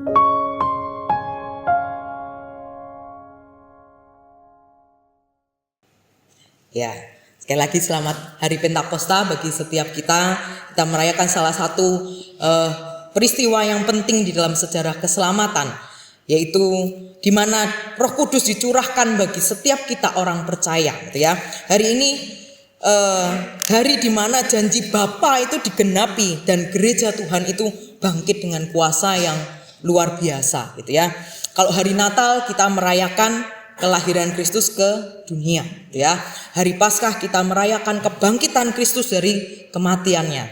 Ya, sekali lagi selamat Hari Pentakosta bagi setiap kita. Kita merayakan salah satu peristiwa yang penting di dalam sejarah keselamatan, yaitu di mana Roh Kudus dicurahkan bagi setiap kita orang percaya, gitu ya. Hari ini hari di mana janji Bapa itu digenapi dan gereja Tuhan itu bangkit dengan kuasa yang luar biasa, gitu ya. Kalau hari Natal kita merayakan kelahiran Kristus ke dunia, gitu ya. Hari Paskah kita merayakan kebangkitan Kristus dari kematiannya.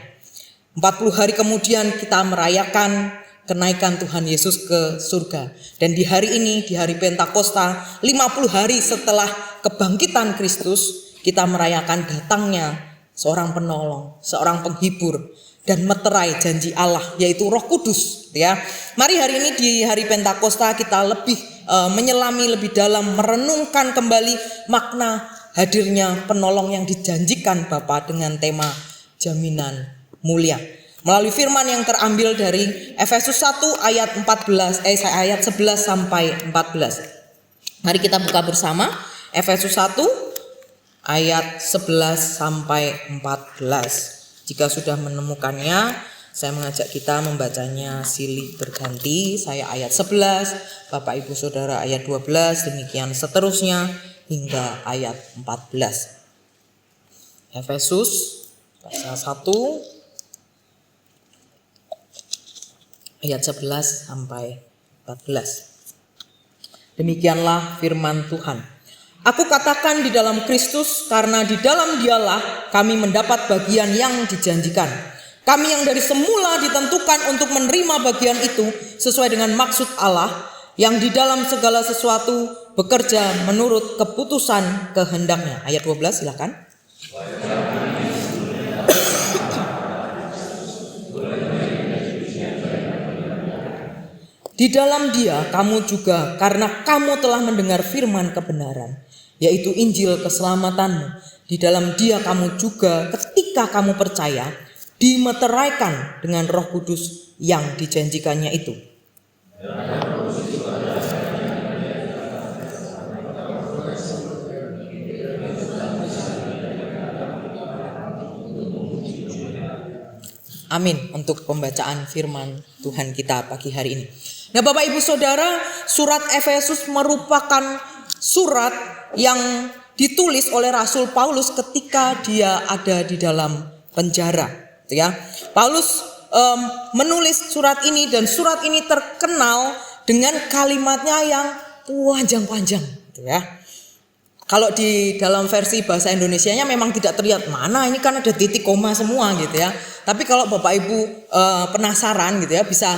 40 hari kemudian kita merayakan kenaikan Tuhan Yesus ke surga. Dan di hari ini, di hari Pentakosta, 50 hari setelah kebangkitan Kristus, kita merayakan datangnya seorang penolong, seorang penghibur, dan meterai janji Allah, yaitu Roh Kudus, gitu ya. Mari hari ini di hari Pentakosta kita lebih menyelami lebih dalam, merenungkan kembali makna hadirnya penolong yang dijanjikan Bapa dengan tema jaminan mulia. Melalui firman yang terambil dari Efesus 1 ayat 11 sampai 14. Mari kita buka bersama Efesus 1 ayat 11 sampai 14. Jika sudah menemukannya, saya mengajak kita membacanya silih berganti. Saya ayat 11, Bapak Ibu Saudara ayat 12, demikian seterusnya hingga ayat 14. Efesus pasal 1 ayat 11 sampai 14. Demikianlah firman Tuhan. Aku katakan di dalam Kristus, karena di dalam Dialah kami mendapat bagian yang dijanjikan. Kami yang dari semula ditentukan untuk menerima bagian itu sesuai dengan maksud Allah yang di dalam segala sesuatu bekerja menurut keputusan kehendaknya. Ayat 12 silakan. Di dalam Dia kamu juga, karena kamu telah mendengar firman kebenaran, yaitu Injil keselamatanmu. Di dalam Dia kamu juga ketika kamu percaya dimeteraikan dengan Roh Kudus yang dijanjikannya itu. Amin untuk pembacaan firman Tuhan kita pagi hari ini. Nah, Bapak Ibu Saudara, surat Efesus merupakan surat yang ditulis oleh Rasul Paulus ketika dia ada di dalam penjara. Ya, Paulus menulis surat ini, dan surat ini terkenal dengan kalimatnya yang panjang-panjang, gitu ya. Kalau di dalam versi bahasa Indonesianya memang tidak terlihat mana, ini kan ada titik koma semua, gitu ya. Tapi kalau Bapak Ibu penasaran, gitu ya, bisa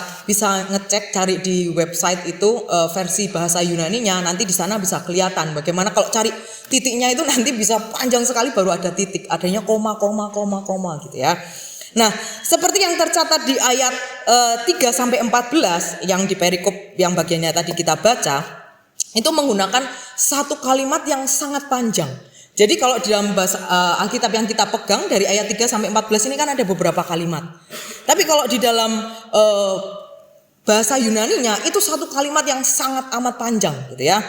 ngecek, cari di website itu versi bahasa Yunaninya, nanti di sana bisa kelihatan bagaimana kalau cari titiknya itu nanti bisa panjang sekali baru ada titik, adanya koma gitu ya. Nah, seperti yang tercatat di ayat 3 sampai 14 yang di perikop yang bagiannya tadi kita baca, itu menggunakan satu kalimat yang sangat panjang. Jadi kalau di dalam bahasa Alkitab yang kita pegang dari ayat 3 sampai 14 ini kan ada beberapa kalimat. Tapi kalau di dalam bahasa Yunaninya itu satu kalimat yang sangat amat panjang, gitu ya.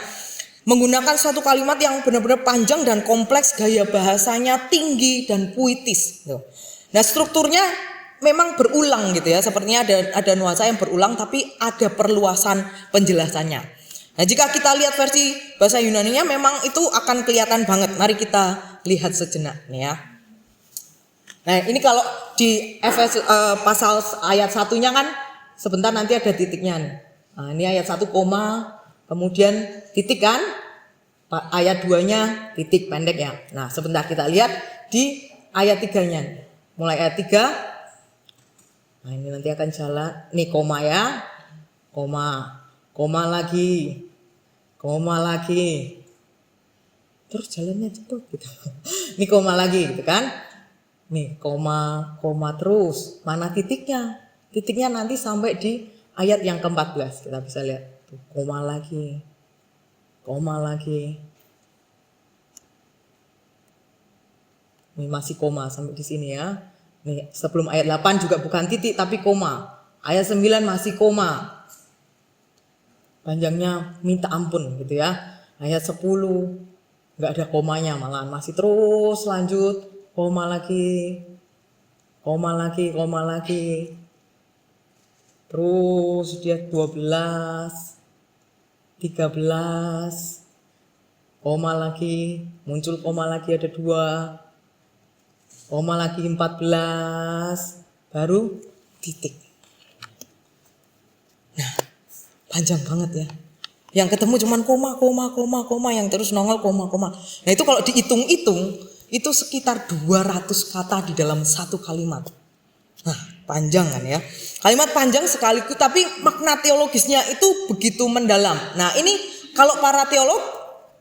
Menggunakan satu kalimat yang benar-benar panjang dan kompleks, gaya bahasanya tinggi dan puitis, gitu. Nah, strukturnya memang berulang, gitu ya. Sepertinya ada nuansa yang berulang, tapi ada perluasan penjelasannya. Nah, jika kita lihat versi bahasa Yunaninya memang itu akan kelihatan banget. Mari kita lihat sejenak nih ya. Nah, ini kalau di Efesus pasal ayat 1-nya kan sebentar nanti ada titiknya nih. Nah, ini ayat 1 koma, kemudian titik kan. Ayat 2-nya titik pendek ya. Nah, sebentar kita lihat di ayat 3-nya. Mulai ayat 3. Nah, ini nanti akan jalan. Nih koma ya. Koma lagi. Terus jalannya cepet gitu. Ini koma lagi gitu kan. Nih koma terus. Mana titiknya? Titiknya nanti sampai di ayat yang ke-14. Kita bisa lihat. Tuh, koma lagi. Ini masih koma sampai di sini ya. Nih sebelum ayat 8 juga bukan titik tapi koma. Ayat 9 masih koma. panjangnya minta ampun gitu ya. Ayat 10 nggak ada komanya, malahan masih terus lanjut, koma lagi, koma lagi, koma lagi. Terus dia 12, 13, koma lagi, muncul koma lagi ada 2, koma lagi 14, baru titik. Nah, panjang banget ya. Yang ketemu cuman koma, koma, koma, koma, yang terus nongol koma, koma. Nah itu kalau dihitung-hitung, itu sekitar 200 kata di dalam satu kalimat. Nah, panjang kan ya. Kalimat panjang sekaligus, tapi makna teologisnya itu begitu mendalam. Nah ini kalau para teolog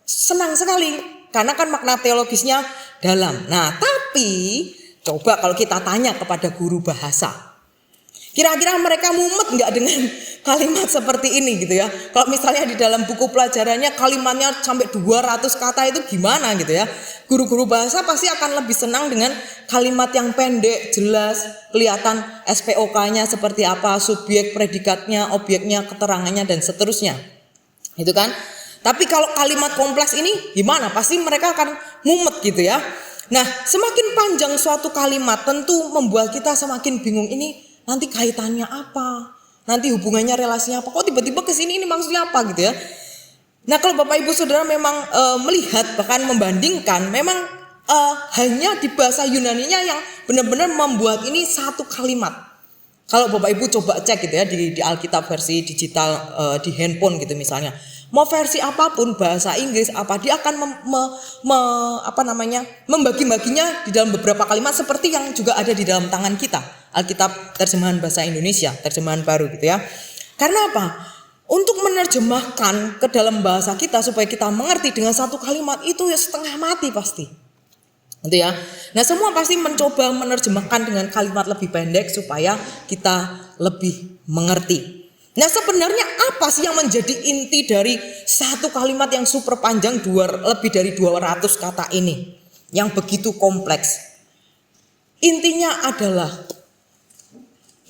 senang sekali, karena kan makna teologisnya dalam. Nah tapi coba kalau kita tanya kepada guru bahasa, kira-kira mereka mumet nggak dengan kalimat seperti ini gitu ya? Kalau misalnya di dalam buku pelajarannya kalimatnya sampai 200 kata itu gimana gitu ya? Guru-guru bahasa pasti akan lebih senang dengan kalimat yang pendek, jelas, kelihatan SPOK-nya seperti apa, subjek, predikatnya, objeknya, keterangannya dan seterusnya. Itu kan? Tapi kalau kalimat kompleks ini gimana? Pasti mereka akan mumet gitu ya. Nah, semakin panjang suatu kalimat tentu membuat kita semakin bingung, ini nanti kaitannya apa? Nanti hubungannya, relasinya apa? Kok tiba-tiba ke sini, ini maksudnya apa gitu ya? Nah, kalau Bapak Ibu Saudara memang melihat bahkan membandingkan, memang hanya di bahasa Yunaninya yang benar-benar membuat ini satu kalimat. Kalau Bapak Ibu coba cek gitu ya di Alkitab versi digital di handphone gitu misalnya. Mau versi apapun bahasa Inggris apa, dia akan membagi-baginya di dalam beberapa kalimat seperti yang juga ada di dalam tangan kita. Alkitab terjemahan bahasa Indonesia, terjemahan baru gitu ya. Karena apa? Untuk menerjemahkan ke dalam bahasa kita supaya kita mengerti dengan satu kalimat itu ya setengah mati pasti. Gitu ya. Nah, semua pasti mencoba menerjemahkan dengan kalimat lebih pendek supaya kita lebih mengerti. Nah, sebenarnya apa sih yang menjadi inti dari satu kalimat yang super panjang lebih dari 200 kata ini yang begitu kompleks? Intinya adalah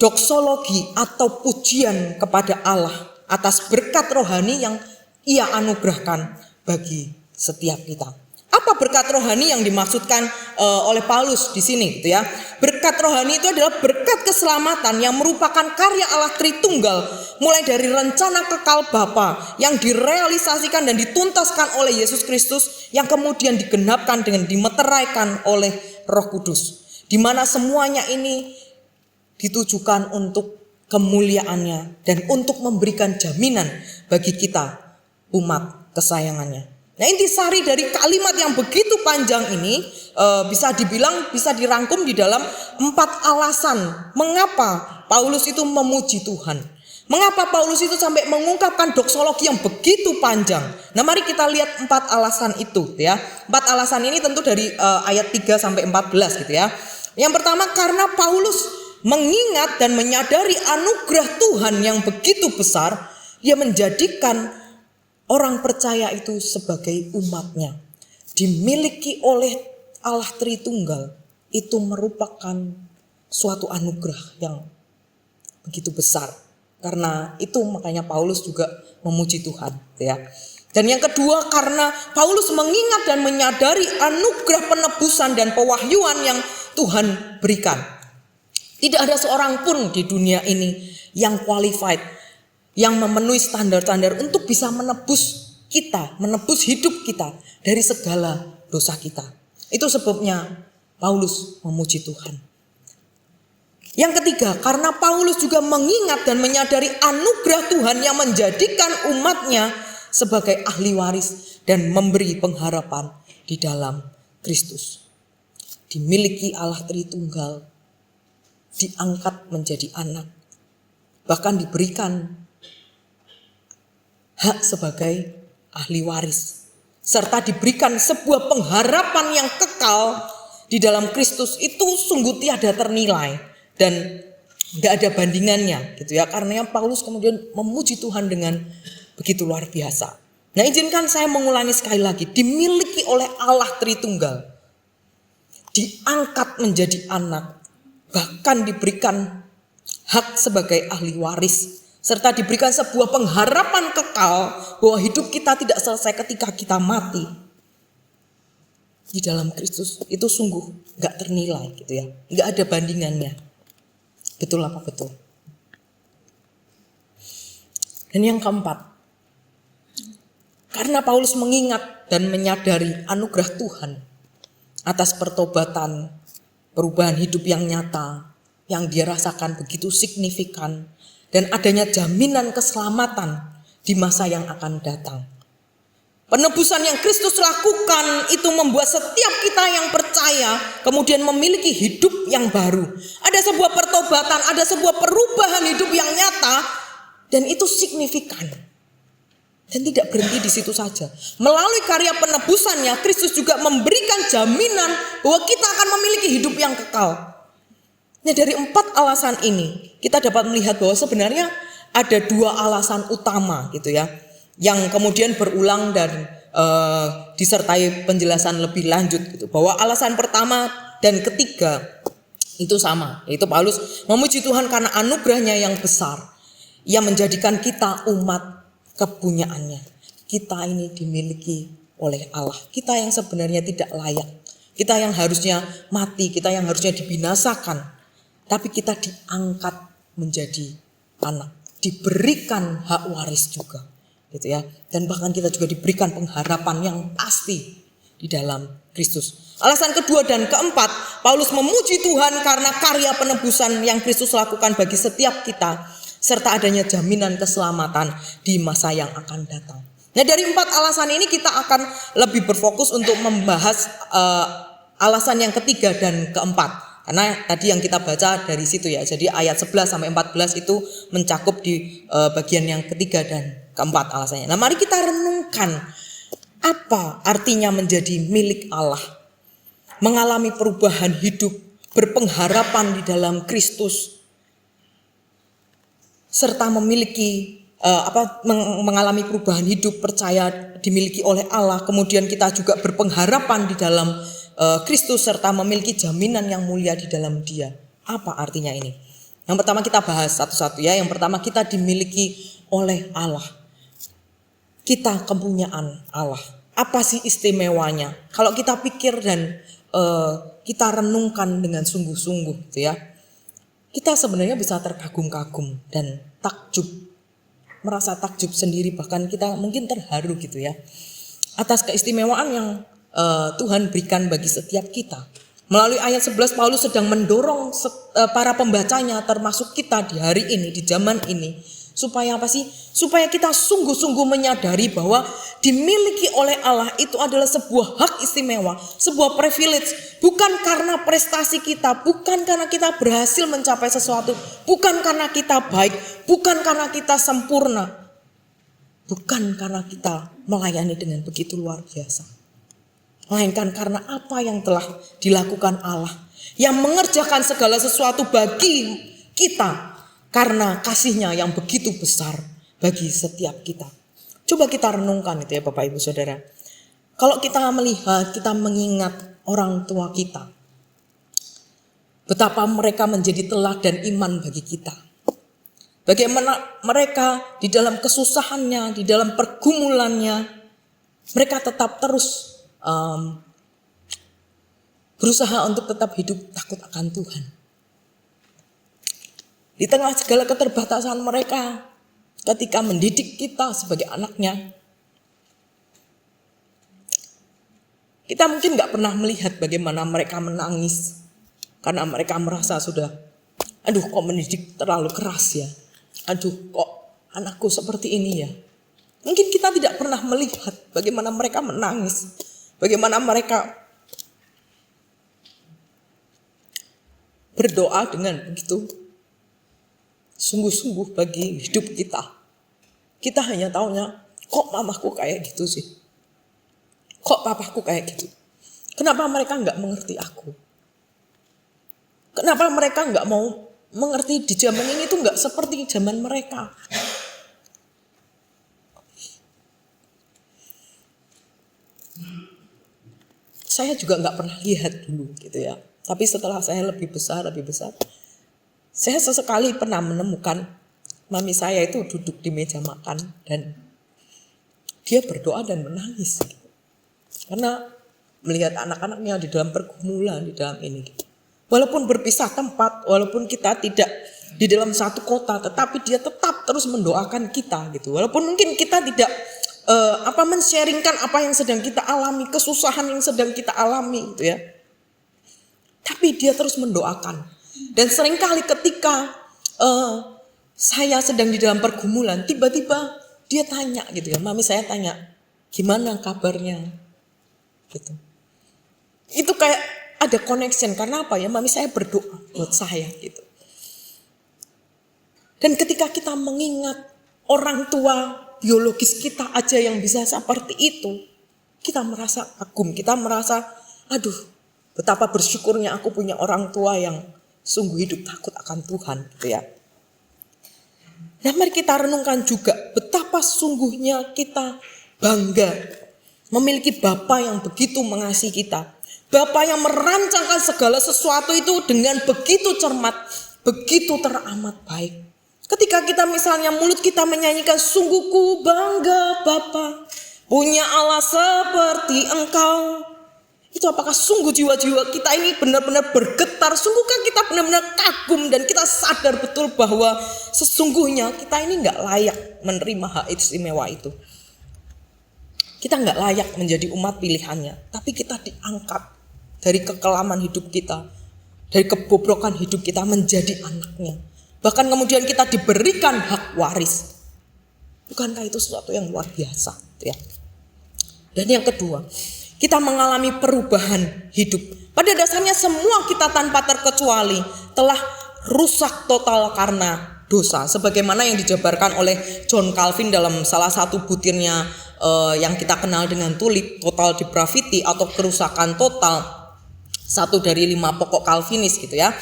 doksologi atau pujian kepada Allah atas berkat rohani yang Ia anugerahkan bagi setiap kita. Apa berkat rohani yang dimaksudkan oleh Paulus di sini gitu ya? Berkat rohani itu adalah berkat keselamatan yang merupakan karya Allah Tritunggal mulai dari rencana kekal Bapa yang direalisasikan dan dituntaskan oleh Yesus Kristus yang kemudian digenapkan dengan dimeteraikan oleh Roh Kudus. Di mana semuanya ini ditujukan untuk kemuliaannya dan untuk memberikan jaminan bagi kita umat kesayangannya. Nah, intisari dari kalimat yang begitu panjang ini bisa dibilang bisa dirangkum di dalam 4 alasan mengapa Paulus itu memuji Tuhan. Mengapa Paulus itu sampai mengungkapkan doksologi yang begitu panjang. Nah, mari kita lihat 4 alasan itu ya. 4 alasan ini tentu dari ayat 3 sampai 14 gitu ya. Yang pertama, karena Paulus mengingat dan menyadari anugerah Tuhan yang begitu besar, ia menjadikan orang percaya itu sebagai umatnya, dimiliki oleh Allah Tritunggal, itu merupakan suatu anugerah yang begitu besar. Karena itu makanya Paulus juga memuji Tuhan, ya. Dan yang kedua, karena Paulus mengingat dan menyadari anugerah penebusan dan pewahyuan yang Tuhan berikan. Tidak ada seorang pun di dunia ini yang qualified, yang memenuhi standar-standar untuk bisa menebus kita, menebus hidup kita dari segala dosa kita. Itu sebabnya Paulus memuji Tuhan. Yang ketiga, karena Paulus juga mengingat dan menyadari anugerah Tuhan yang menjadikan umatnya sebagai ahli waris dan memberi pengharapan di dalam Kristus. Dimiliki Allah Tritunggal, diangkat menjadi anak, bahkan diberikan hak sebagai ahli waris, serta diberikan sebuah pengharapan yang kekal di dalam Kristus. Itu sungguh tiada ternilai dan tidak ada bandingannya gitu ya. Karena Paulus kemudian memuji Tuhan dengan begitu luar biasa. Nah, izinkan saya mengulangi sekali lagi, dimiliki oleh Allah Tritunggal, diangkat menjadi anak, bahkan diberikan hak sebagai ahli waris, serta diberikan sebuah pengharapan kekal bahwa hidup kita tidak selesai ketika kita mati di dalam Kristus, itu sungguh gak ternilai gitu ya, gak ada bandingannya. Betul apa betul? Dan yang keempat, karena Paulus mengingat dan menyadari anugerah Tuhan atas pertobatan, perubahan hidup yang nyata, yang dia rasakan begitu signifikan, dan adanya jaminan keselamatan di masa yang akan datang. Penebusan yang Kristus lakukan itu membuat setiap kita yang percaya kemudian memiliki hidup yang baru. Ada sebuah pertobatan, ada sebuah perubahan hidup yang nyata, dan itu signifikan. Dan tidak berhenti di situ saja. Melalui karya penebusannya, Kristus juga memberikan jaminan bahwa kita akan memiliki hidup yang kekal. Nah, dari 4 alasan ini, kita dapat melihat bahwa sebenarnya ada 2 alasan utama gitu ya, yang kemudian berulang dan disertai penjelasan lebih lanjut gitu, bahwa alasan pertama dan ketiga itu sama, yaitu Paulus memuji Tuhan karena anugerahnya yang besar. Ia menjadikan kita umat kepunyaannya. Kita ini dimiliki oleh Allah. Kita yang sebenarnya tidak layak. Kita yang harusnya mati, kita yang harusnya dibinasakan. Tapi kita diangkat menjadi anak. Diberikan hak waris juga. Gitu ya. Dan bahkan kita juga diberikan pengharapan yang pasti di dalam Kristus. Alasan kedua dan keempat, Paulus memuji Tuhan karena karya penebusan yang Kristus lakukan bagi setiap kita, serta adanya jaminan keselamatan di masa yang akan datang. Nah, dari 4 alasan ini kita akan lebih berfokus untuk membahas alasan yang ketiga dan keempat. Karena tadi yang kita baca dari situ ya. Jadi ayat 11 sampai 14 itu mencakup di bagian yang ketiga dan keempat alasannya. Nah, mari kita renungkan apa artinya menjadi milik Allah. Mengalami perubahan hidup, berpengharapan di dalam Kristus, serta memiliki mengalami perubahan hidup, percaya dimiliki oleh Allah. Kemudian kita juga berpengharapan di dalam Kristus serta memiliki jaminan yang mulia di dalam Dia. Apa artinya ini? Yang pertama kita bahas satu-satu ya. Yang pertama, kita dimiliki oleh Allah. Kita kepunyaan Allah. Apa sih istimewanya? Kalau kita pikir dan kita renungkan dengan sungguh-sungguh gitu ya, kita sebenarnya bisa terkagum-kagum dan takjub, merasa takjub sendiri, bahkan kita mungkin terharu gitu ya, atas keistimewaan yang Tuhan berikan bagi setiap kita. Melalui ayat 11 Paulus sedang mendorong para pembacanya, termasuk kita di hari ini, di zaman ini, supaya apa sih? Supaya kita sungguh-sungguh menyadari bahwa dimiliki oleh Allah itu adalah sebuah hak istimewa, sebuah privilege. Bukan karena prestasi kita, bukan karena kita berhasil mencapai sesuatu, bukan karena kita baik, bukan karena kita sempurna, bukan karena kita melayani dengan begitu luar biasa, melainkan karena apa yang telah dilakukan Allah, yang mengerjakan segala sesuatu bagi kita karena kasih-Nya yang begitu besar bagi setiap kita. Coba kita renungkan itu ya Bapak Ibu Saudara. Kalau kita melihat, kita mengingat orang tua kita, betapa mereka menjadi teladan iman bagi kita. Bagaimana mereka di dalam kesusahannya, di dalam pergumulannya, mereka tetap terus berusaha untuk tetap hidup takut akan Tuhan. Di tengah segala keterbatasan mereka, ketika mendidik kita sebagai anaknya, kita mungkin gak pernah melihat bagaimana mereka menangis karena mereka merasa sudah, aduh kok mendidik terlalu keras ya, aduh kok anakku seperti ini ya. Mungkin kita tidak pernah melihat bagaimana mereka menangis, bagaimana mereka berdoa dengan begitu sungguh-sungguh bagi hidup kita. Kita hanya taunya, kok mamaku kayak gitu sih? Kok papaku kayak gitu? Kenapa mereka gak mengerti aku? Kenapa mereka gak mau mengerti di zaman ini tuh gak seperti zaman mereka? Saya juga gak pernah lihat dulu gitu ya. Tapi setelah saya lebih besar, saya sesekali pernah menemukan mami saya itu duduk di meja makan dan dia berdoa dan menangis. Karena melihat anak-anaknya di dalam pergumulan, di dalam ini. Walaupun berpisah tempat, walaupun kita tidak di dalam satu kota, tetapi dia tetap terus mendoakan kita gitu. Walaupun mungkin kita tidak men-sharingkan apa yang sedang kita alami, kesusahan yang sedang kita alami gitu ya. Tapi dia terus mendoakan. Dan seringkali ketika saya sedang di dalam pergumulan, tiba-tiba dia tanya gitu ya, mami saya tanya, gimana kabarnya? Gitu. Itu kayak ada connection, karena apa ya, mami saya berdoa buat saya gitu. Dan ketika kita mengingat orang tua biologis kita aja yang bisa seperti itu, kita merasa kagum, kita merasa aduh betapa bersyukurnya aku punya orang tua yang sungguh hidup takut akan Tuhan gitu ya. Nah mari kita renungkan juga betapa sungguhnya kita bangga memiliki Bapa yang begitu mengasihi kita. Bapa yang merancangkan segala sesuatu itu dengan begitu cermat, begitu teramat baik. Ketika kita misalnya mulut kita menyanyikan, sungguh ku bangga Bapa, punya Allah seperti Engkau. Itu apakah sungguh jiwa-jiwa kita ini benar-benar bergetar? Sungguhkah kita benar-benar kagum dan kita sadar betul bahwa sesungguhnya kita ini gak layak menerima hak istimewa itu. Kita gak layak menjadi umat pilihannya, tapi kita diangkat dari kekelaman hidup kita, dari kebobrokan hidup kita menjadi anaknya. Bahkan kemudian kita diberikan hak waris. Bukankah itu sesuatu yang luar biasa ya? Dan yang kedua, kita mengalami perubahan hidup. Pada dasarnya semua kita tanpa terkecuali telah rusak total karena dosa. Sebagaimana yang dijabarkan oleh John Calvin dalam salah satu butirnya yang kita kenal dengan tulip, total depravity atau kerusakan total. Satu dari 5 pokok Calvinis gitu ya.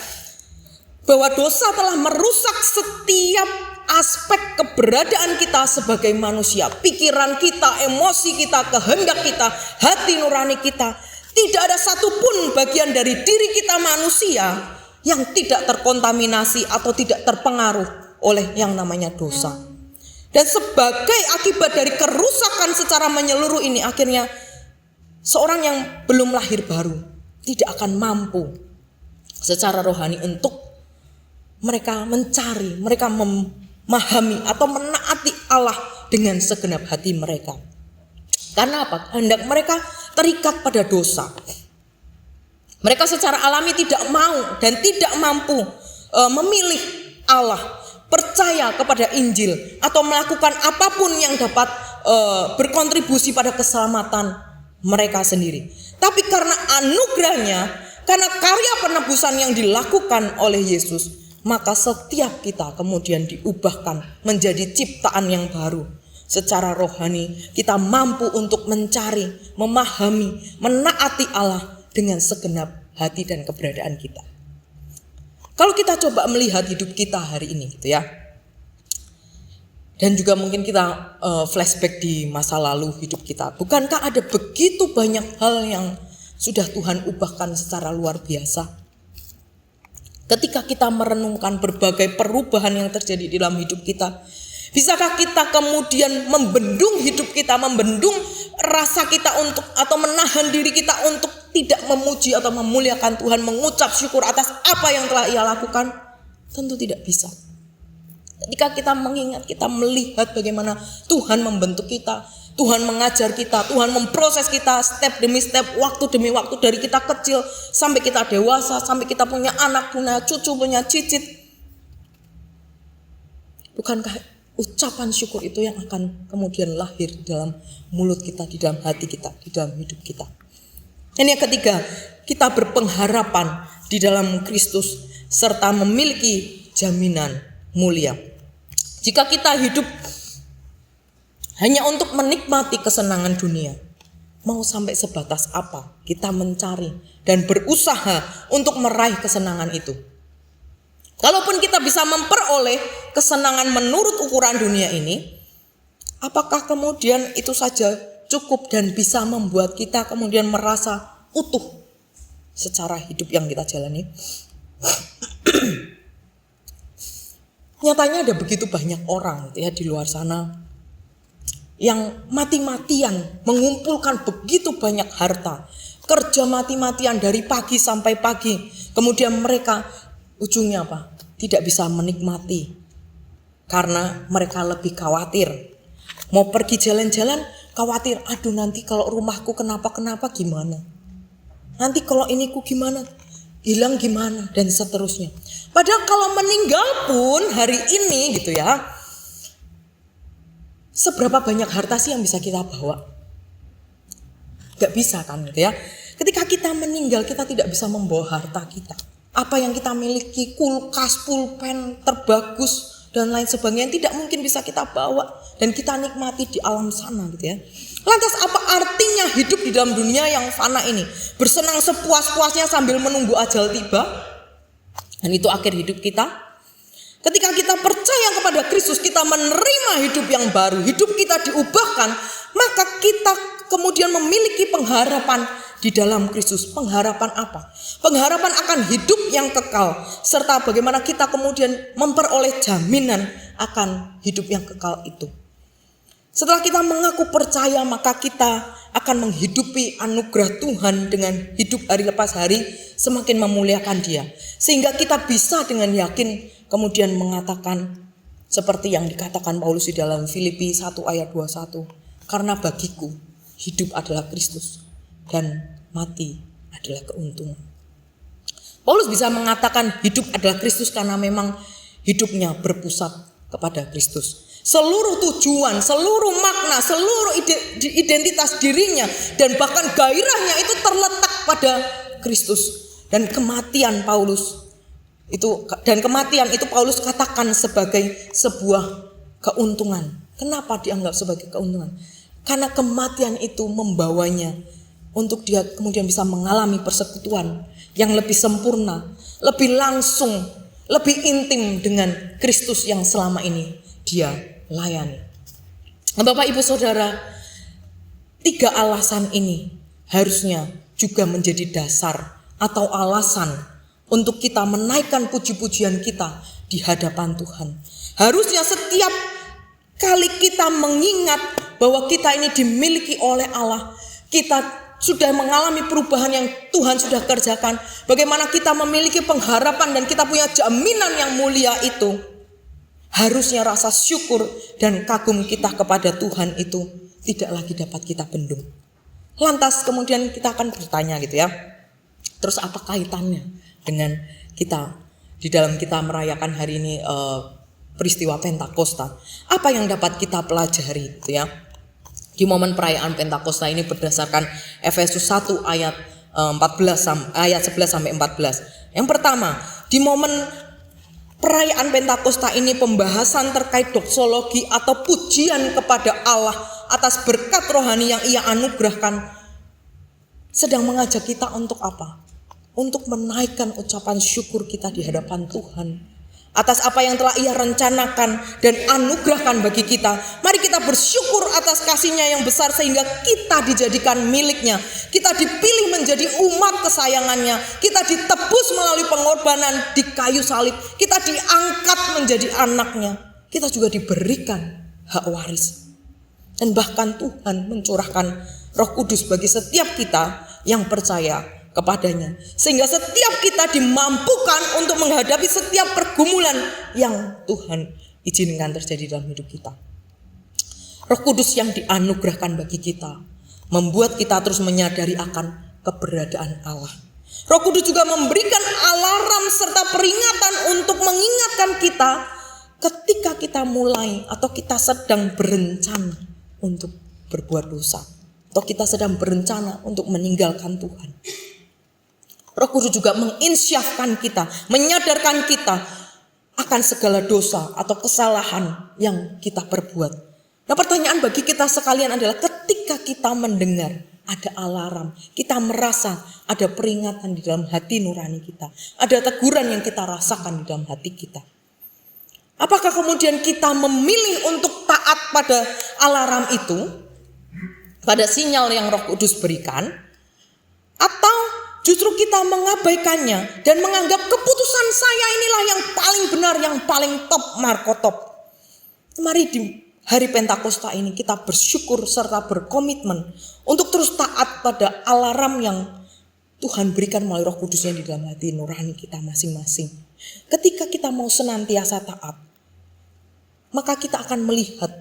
Bahwa dosa telah merusak setiap aspek keberadaan kita sebagai manusia. Pikiran kita, emosi kita, kehendak kita, hati nurani kita. Tidak ada satupun bagian dari diri kita manusia yang tidak terkontaminasi atau tidak terpengaruh oleh yang namanya dosa. Dan sebagai akibat dari kerusakan secara menyeluruh ini, akhirnya seorang yang belum lahir baru tidak akan mampu secara rohani untuk mereka mencari, mereka memahami atau menaati Allah dengan segenap hati mereka. Karena apa? Kehendak mereka terikat pada dosa. Mereka secara alami tidak mau dan tidak mampu memilih Allah, percaya kepada Injil, atau melakukan apapun yang dapat berkontribusi pada keselamatan mereka sendiri. Tapi karena anugerahnya, karena karya penebusan yang dilakukan oleh Yesus, maka setiap kita kemudian diubahkan menjadi ciptaan yang baru. Secara rohani kita mampu untuk mencari, memahami, menaati Allah dengan segenap hati dan keberadaan kita. Kalau kita coba melihat hidup kita hari ini gitu ya. Dan juga mungkin kita flashback di masa lalu hidup kita. Bukankah ada begitu banyak hal yang sudah Tuhan ubahkan secara luar biasa? Ketika kita merenungkan berbagai perubahan yang terjadi di dalam hidup kita, bisakah kita kemudian membendung hidup kita, membendung rasa kita untuk atau menahan diri kita untuk tidak memuji atau memuliakan Tuhan, mengucap syukur atas apa yang telah Ia lakukan? Tentu tidak bisa. Ketika kita mengingat, kita melihat bagaimana Tuhan membentuk kita, Tuhan mengajar kita, Tuhan memproses kita step demi step, waktu demi waktu, dari kita kecil sampai kita dewasa, sampai kita punya anak, punya cucu, punya cicit. Bukankah ucapan syukur itu yang akan kemudian lahir di dalam mulut kita, di dalam hati kita, di dalam hidup kita? Dan yang ketiga, kita berpengharapan di dalam Kristus serta memiliki jaminan mulia. Jika kita hidup hanya untuk menikmati kesenangan dunia, mau sampai sebatas apa kita mencari dan berusaha untuk meraih kesenangan itu? Kalaupun kita bisa memperoleh kesenangan menurut ukuran dunia ini, apakah kemudian itu saja cukup dan bisa membuat kita kemudian merasa utuh secara hidup yang kita jalani? Nyatanya ada begitu banyak orang gitu ya di luar sana yang mati-matian mengumpulkan begitu banyak harta, kerja mati-matian dari pagi sampai pagi, kemudian mereka ujungnya apa? Tidak bisa menikmati karena mereka lebih khawatir. Mau pergi jalan-jalan khawatir, aduh nanti kalau rumahku kenapa-kenapa gimana? Nanti kalau iniku gimana? Hilang gimana? Dan seterusnya. Padahal kalau meninggal pun hari ini gitu ya, seberapa banyak harta sih yang bisa kita bawa? Gak bisa kan gitu ya. Ketika kita meninggal kita tidak bisa membawa harta kita. Apa yang kita miliki, kulkas, pulpen terbagus dan lain sebagainya tidak mungkin bisa kita bawa dan kita nikmati di alam sana gitu ya. Lantas apa artinya hidup di dalam dunia yang fana ini? Bersenang sepuas-puasnya sambil menunggu ajal tiba? Dan itu akhir hidup kita. Ketika kita percaya kepada Kristus, kita menerima hidup yang baru, hidup kita diubahkan, maka kita kemudian memiliki pengharapan di dalam Kristus. Pengharapan apa? Pengharapan akan hidup yang kekal, serta bagaimana kita kemudian memperoleh jaminan akan hidup yang kekal itu. Setelah kita mengaku percaya, maka kita akan menghidupi anugerah Tuhan dengan hidup hari lepas hari, semakin memuliakan Dia. Sehingga kita bisa dengan yakin kemudian mengatakan seperti yang dikatakan Paulus di dalam Filipi 1 ayat 21. Karena bagiku hidup adalah Kristus dan mati adalah keuntungan. Paulus bisa mengatakan hidup adalah Kristus karena memang hidupnya berpusat kepada Kristus. Seluruh tujuan, seluruh makna, seluruh identitas dirinya dan bahkan gairahnya itu terletak pada Kristus. Dan kematian Paulus itu Paulus katakan sebagai sebuah keuntungan. Kenapa dianggap sebagai keuntungan? Karena kematian itu membawanya untuk dia kemudian bisa mengalami persekutuan yang lebih sempurna, lebih langsung, lebih intim dengan Kristus yang selama ini dia layani. Bapak Ibu Saudara, 3 alasan ini harusnya juga menjadi dasar atau alasan untuk kita menaikkan puji-pujian kita di hadapan Tuhan. Harusnya setiap kali kita mengingat bahwa kita ini dimiliki oleh Allah, kita sudah mengalami perubahan yang Tuhan sudah kerjakan, bagaimana kita memiliki pengharapan dan kita punya jaminan yang mulia itu, harusnya rasa syukur dan kagum kita kepada Tuhan itu tidak lagi dapat kita bendung. Lantas kemudian kita akan bertanya gitu ya, terus apa kaitannya dengan kita di dalam kita merayakan hari ini peristiwa Pentakosta? Apa yang dapat kita pelajari gitu ya di momen perayaan Pentakosta ini berdasarkan Efesus 1 ayat 11 sampai 14. Yang pertama, di momen perayaan Pentakosta ini pembahasan terkait doksologi atau pujian kepada Allah atas berkat rohani yang Ia anugerahkan sedang mengajak kita untuk apa? Untuk menaikkan ucapan syukur kita di hadapan Tuhan atas apa yang telah Ia rencanakan dan anugerahkan bagi kita. Mari kita bersyukur atas kasih-Nya yang besar sehingga kita dijadikan milik-Nya. Kita dipilih menjadi umat kesayangan-Nya. Kita ditebus melalui pengorbanan di kayu salib. Kita diangkat menjadi anak-Nya. Kita juga diberikan hak waris. Dan bahkan Tuhan mencurahkan Roh Kudus bagi setiap kita yang percaya kepadanya, sehingga setiap kita dimampukan untuk menghadapi setiap pergumulan yang Tuhan izinkan terjadi dalam hidup kita. Roh Kudus yang dianugerahkan bagi kita membuat kita terus menyadari akan keberadaan Allah. Roh Kudus juga memberikan alarm serta peringatan untuk mengingatkan kita ketika kita mulai atau kita sedang berencana untuk berbuat dosa, atau kita sedang berencana untuk meninggalkan Tuhan. Roh Kudus juga menginsyafkan kita, menyadarkan kita akan segala dosa atau kesalahan yang kita perbuat. Nah, pertanyaan bagi kita sekalian adalah ketika kita mendengar ada alarm, kita merasa ada peringatan di dalam hati nurani kita, ada teguran yang kita rasakan di dalam hati kita. Apakah kemudian kita memilih untuk taat pada alarm itu, pada sinyal yang Roh Kudus berikan, atau justru kita mengabaikannya dan menganggap keputusan saya inilah yang paling benar, yang paling top, markotop. Mari di hari Pentakosta ini kita bersyukur serta berkomitmen untuk terus taat pada alarm yang Tuhan berikan melalui Roh Kudusnya di dalam hati nurani kita masing-masing. Ketika kita mau senantiasa taat, maka kita akan melihat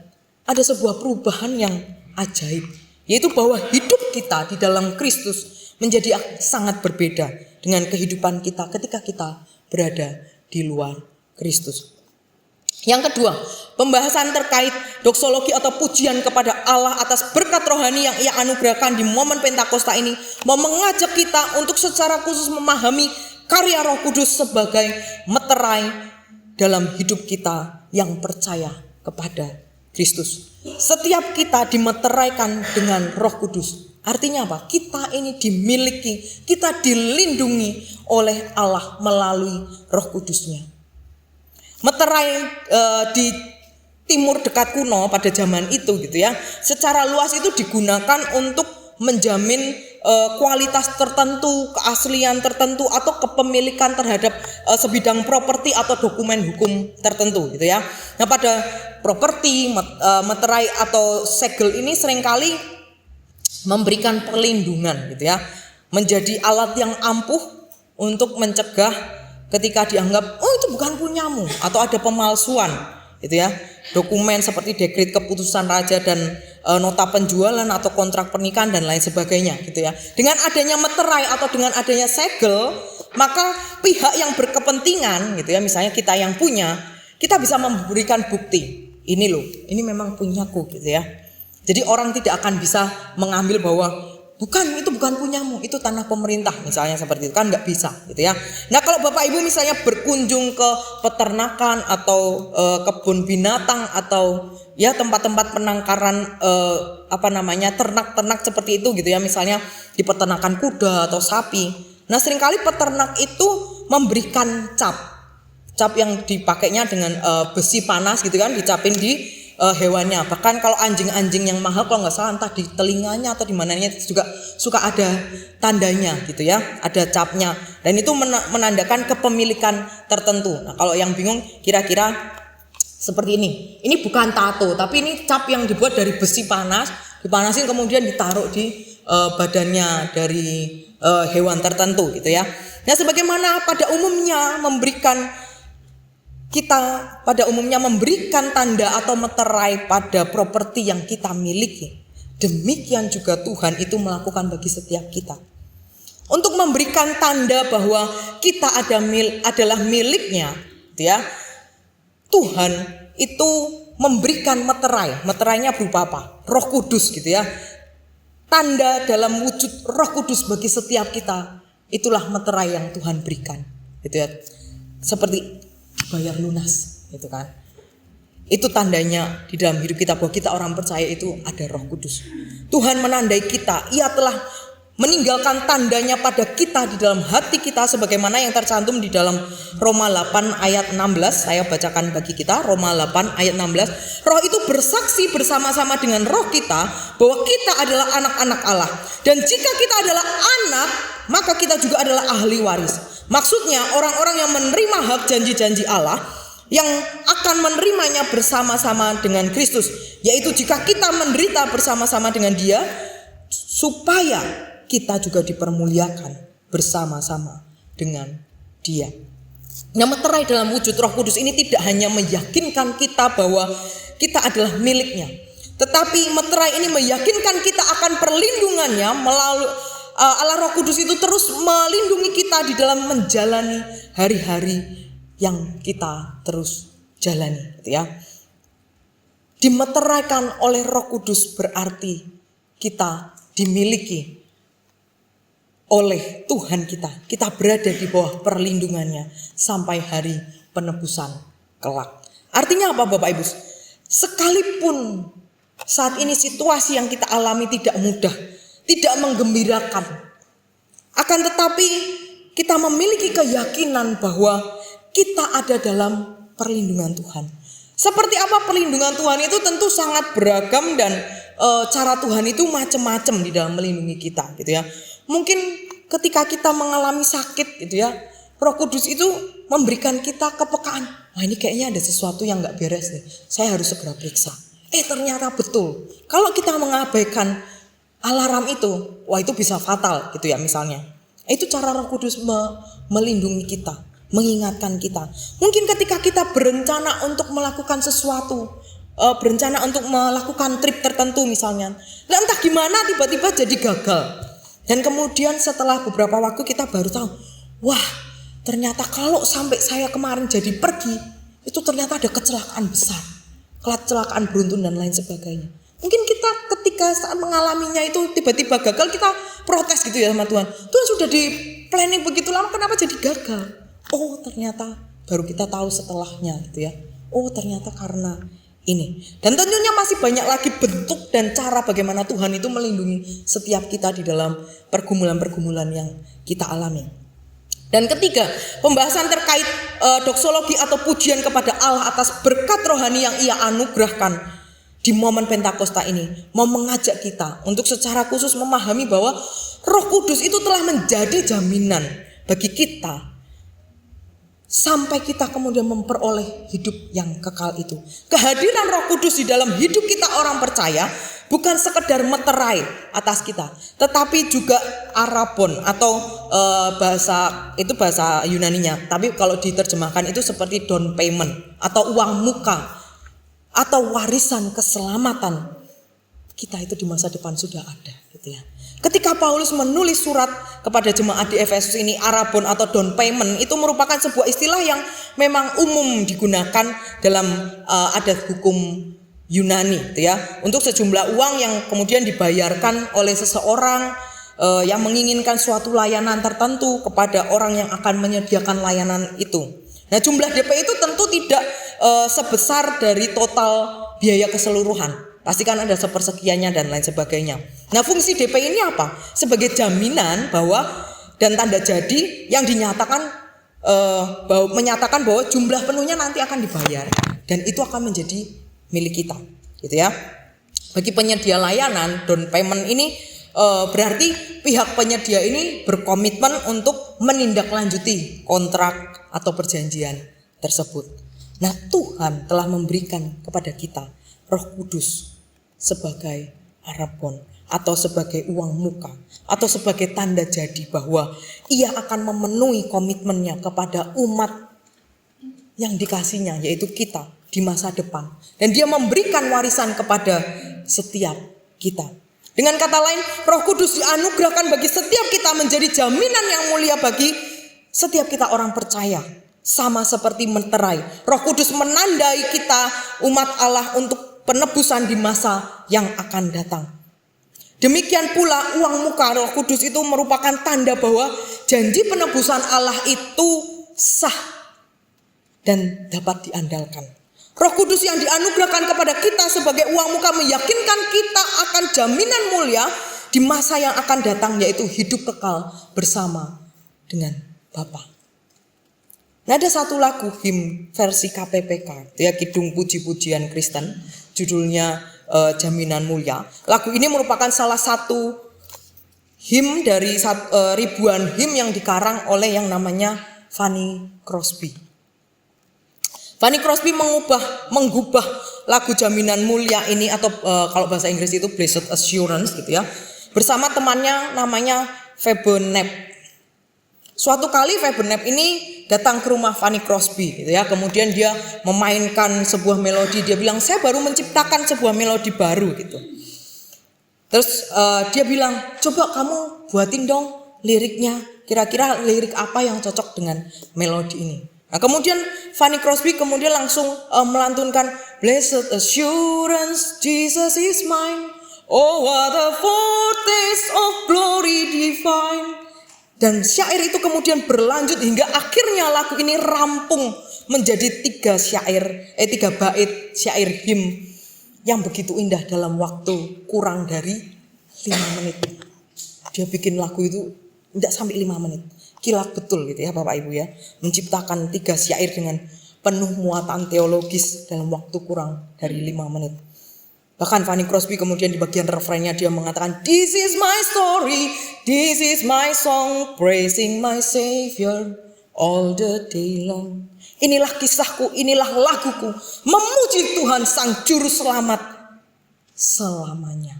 ada sebuah perubahan yang ajaib, yaitu bahwa hidup kita di dalam Kristus menjadi sangat berbeda dengan kehidupan kita ketika kita berada di luar Kristus. Yang kedua, pembahasan terkait doksologi atau pujian kepada Allah atas berkat rohani yang Ia anugerahkan di momen Pentakosta ini mau mengajak kita untuk secara khusus memahami karya Roh Kudus sebagai meterai dalam hidup kita yang percaya kepada Kristus. Setiap kita dimeteraikan dengan Roh Kudus. Artinya apa? Kita ini dimiliki, kita dilindungi oleh Allah melalui Roh Kudusnya. Meterai di timur dekat kuno pada zaman itu gitu ya, secara luas itu digunakan untuk menjamin kualitas tertentu, keaslian tertentu atau kepemilikan terhadap sebidang properti atau dokumen hukum tertentu gitu ya. Nah, pada properti meterai atau segel ini seringkali memberikan perlindungan gitu ya, menjadi alat yang ampuh untuk mencegah ketika dianggap itu bukan punyamu atau ada pemalsuan gitu ya, dokumen seperti dekret keputusan raja dan nota penjualan atau kontrak pernikahan dan lain sebagainya gitu ya. Dengan adanya meterai atau dengan adanya segel, maka pihak yang berkepentingan gitu ya, misalnya kita yang punya, kita bisa memberikan bukti, ini loh, ini memang punyaku gitu ya. Jadi orang tidak akan bisa mengambil bahwa itu bukan punyamu, itu tanah pemerintah misalnya, seperti itu kan nggak bisa gitu ya. Nah, kalau Bapak Ibu misalnya berkunjung ke peternakan atau kebun binatang atau ya tempat-tempat penangkaran ternak-ternak seperti itu gitu ya, misalnya di peternakan kuda atau sapi. Nah, seringkali peternak itu memberikan cap yang dipakainya dengan besi panas gitu kan, dicapin di hewannya. Bahkan kalau anjing-anjing yang mahal, kalau nggak salah entah di telinganya atau di mananya juga suka ada tandanya gitu ya, ada capnya, dan itu menandakan kepemilikan tertentu. Nah, kalau yang bingung kira-kira seperti ini bukan tato, tapi ini cap yang dibuat dari besi panas, dipanasin kemudian ditaruh di badannya dari hewan tertentu gitu ya. Nah, sebagaimana pada umumnya memberikan tanda atau meterai pada properti yang kita miliki, demikian juga Tuhan itu melakukan bagi setiap kita. Untuk memberikan tanda bahwa kita adalah miliknya, gitu ya. Tuhan itu memberikan meterai. Meterainya berupa apa? Roh Kudus gitu ya. Tanda dalam wujud Roh Kudus bagi setiap kita, itulah meterai yang Tuhan berikan, gitu ya. Seperti bayar lunas gitu kan. Itu tandanya di dalam hidup kita bahwa kita orang percaya itu ada Roh Kudus. Tuhan menandai kita, Ia telah meninggalkan tandanya pada kita di dalam hati kita sebagaimana yang tercantum di dalam Roma 8 ayat 16. Saya bacakan bagi kita Roma 8 ayat 16. Roh itu bersaksi bersama-sama dengan roh kita bahwa kita adalah anak-anak Allah. Dan jika kita adalah anak, maka kita juga adalah ahli waris. Maksudnya orang-orang yang menerima hak janji-janji Allah yang akan menerimanya bersama-sama dengan Kristus, yaitu jika kita menderita bersama-sama dengan Dia, supaya kita juga dipermuliakan bersama-sama dengan Dia. Nah, meterai dalam wujud Roh Kudus ini tidak hanya meyakinkan kita bahwa kita adalah miliknya, tetapi meterai ini meyakinkan kita akan perlindungannya melalui Allah Roh Kudus itu terus melindungi kita di dalam menjalani hari-hari yang kita terus jalani gitu ya. Dimeteraikan oleh Roh Kudus berarti kita dimiliki oleh Tuhan kita. Kita berada di bawah perlindungannya sampai hari penebusan kelak. Artinya apa Bapak Ibu? Sekalipun saat ini situasi yang kita alami tidak mudah, tidak menggembirakan, akan tetapi kita memiliki keyakinan bahwa kita ada dalam perlindungan Tuhan. Seperti apa perlindungan Tuhan itu tentu sangat beragam dan cara Tuhan itu macam-macam di dalam melindungi kita gitu ya. Mungkin ketika kita mengalami sakit gitu ya, Roh Kudus itu memberikan kita kepekaan. Wah, ini kayaknya ada sesuatu yang gak beres nih. Saya harus segera periksa. Ternyata betul. Kalau kita mengabaikan alarm itu, wah itu bisa fatal gitu ya misalnya. Itu cara Roh Kudus melindungi kita, mengingatkan kita. Mungkin ketika kita berencana untuk melakukan sesuatu, berencana untuk melakukan trip tertentu misalnya, nah entah gimana tiba-tiba jadi gagal. Dan kemudian setelah beberapa waktu kita baru tahu, wah ternyata kalau sampai saya kemarin jadi pergi, itu ternyata ada kecelakaan besar, kecelakaan beruntun dan lain sebagainya. Mungkin kita ketika saat mengalaminya itu tiba-tiba gagal, kita protes gitu ya sama Tuhan. Tuhan sudah di planning begitu lama, kenapa jadi gagal? Oh ternyata baru kita tahu setelahnya gitu ya. Oh ternyata karena ini. Dan tentunya masih banyak lagi bentuk dan cara bagaimana Tuhan itu melindungi setiap kita di dalam pergumulan-pergumulan yang kita alami. Dan ketiga, pembahasan terkait doksologi atau pujian kepada Allah atas berkat rohani yang Ia anugerahkan di momen Pentakosta ini mau mengajak kita untuk secara khusus memahami bahwa Roh Kudus itu telah menjadi jaminan bagi kita sampai kita kemudian memperoleh hidup yang kekal itu. Kehadiran Roh Kudus di dalam hidup kita orang percaya bukan sekedar meterai atas kita, tetapi juga arabon atau bahasa Yunaninya. Tapi kalau diterjemahkan itu seperti down payment atau uang muka atau warisan keselamatan kita itu di masa depan sudah ada gitu ya. Ketika Paulus menulis surat kepada jemaat di Efesus ini, arabon atau down payment itu merupakan sebuah istilah yang memang umum digunakan dalam adat hukum Yunani gitu ya, untuk sejumlah uang yang kemudian dibayarkan oleh seseorang yang menginginkan suatu layanan tertentu kepada orang yang akan menyediakan layanan itu. Nah, jumlah DP itu tentu tidak sebesar dari total biaya keseluruhan. Pastikan ada sepersekiannya dan lain sebagainya. Nah, fungsi DP ini apa? Sebagai jaminan bahwa dan tanda jadi yang dinyatakan menyatakan bahwa jumlah penuhnya nanti akan dibayar dan itu akan menjadi milik kita, gitu ya. Bagi penyedia layanan, down payment ini berarti pihak penyedia ini berkomitmen untuk menindaklanjuti kontrak atau perjanjian tersebut. Nah, Tuhan telah memberikan kepada kita Roh Kudus sebagai arabon atau sebagai uang muka atau sebagai tanda jadi bahwa Ia akan memenuhi komitmennya kepada umat yang dikasihnya, yaitu kita di masa depan. Dan Dia memberikan warisan kepada setiap kita. Dengan kata lain, Roh Kudus dianugerahkan bagi setiap kita menjadi jaminan yang mulia bagi setiap kita orang percaya. Sama seperti meterai, Roh Kudus menandai kita umat Allah untuk penebusan di masa yang akan datang. Demikian pula uang muka Roh Kudus itu merupakan tanda bahwa janji penebusan Allah itu sah dan dapat diandalkan. Roh Kudus yang dianugerahkan kepada kita sebagai uang muka meyakinkan kita akan jaminan mulia di masa yang akan datang, yaitu hidup kekal bersama dengan Bapa. Nah, ada satu lagu him versi KPPK, ya, Kidung Puji-Pujian Kristen, judulnya Jaminan Mulia. Lagu ini merupakan salah satu him dari ribuan him yang dikarang oleh yang namanya Fanny Crosby. Fanny Crosby menggubah lagu Jaminan Mulia ini atau kalau bahasa Inggris itu Blessed Assurance gitu ya, bersama temannya namanya Faber Knapp. Suatu kali Faber Knapp ini datang ke rumah Fanny Crosby gitu ya, kemudian dia memainkan sebuah melodi. Dia bilang, saya baru menciptakan sebuah melodi baru gitu. Terus dia bilang, coba kamu buatin dong liriknya, kira-kira lirik apa yang cocok dengan melodi ini. Nah, kemudian Fanny Crosby kemudian langsung melantunkan Blessed Assurance, Jesus is mine. Oh, what a foretaste of glory divine. Dan syair itu kemudian berlanjut hingga akhirnya lagu ini rampung menjadi 3 bait syair him yang begitu indah dalam waktu kurang dari 5 menit. Dia bikin lagu itu tidak sampai 5 menit. Kilat betul gitu ya Bapak Ibu ya. Menciptakan 3 syair dengan penuh muatan teologis dalam waktu kurang dari 5 menit. Bahkan Fanny Crosby kemudian di bagian refrainnya dia mengatakan, "This is my story, this is my song, praising my Savior all the day long." Inilah kisahku, inilah laguku, memuji Tuhan Sang Juru Selamat selamanya.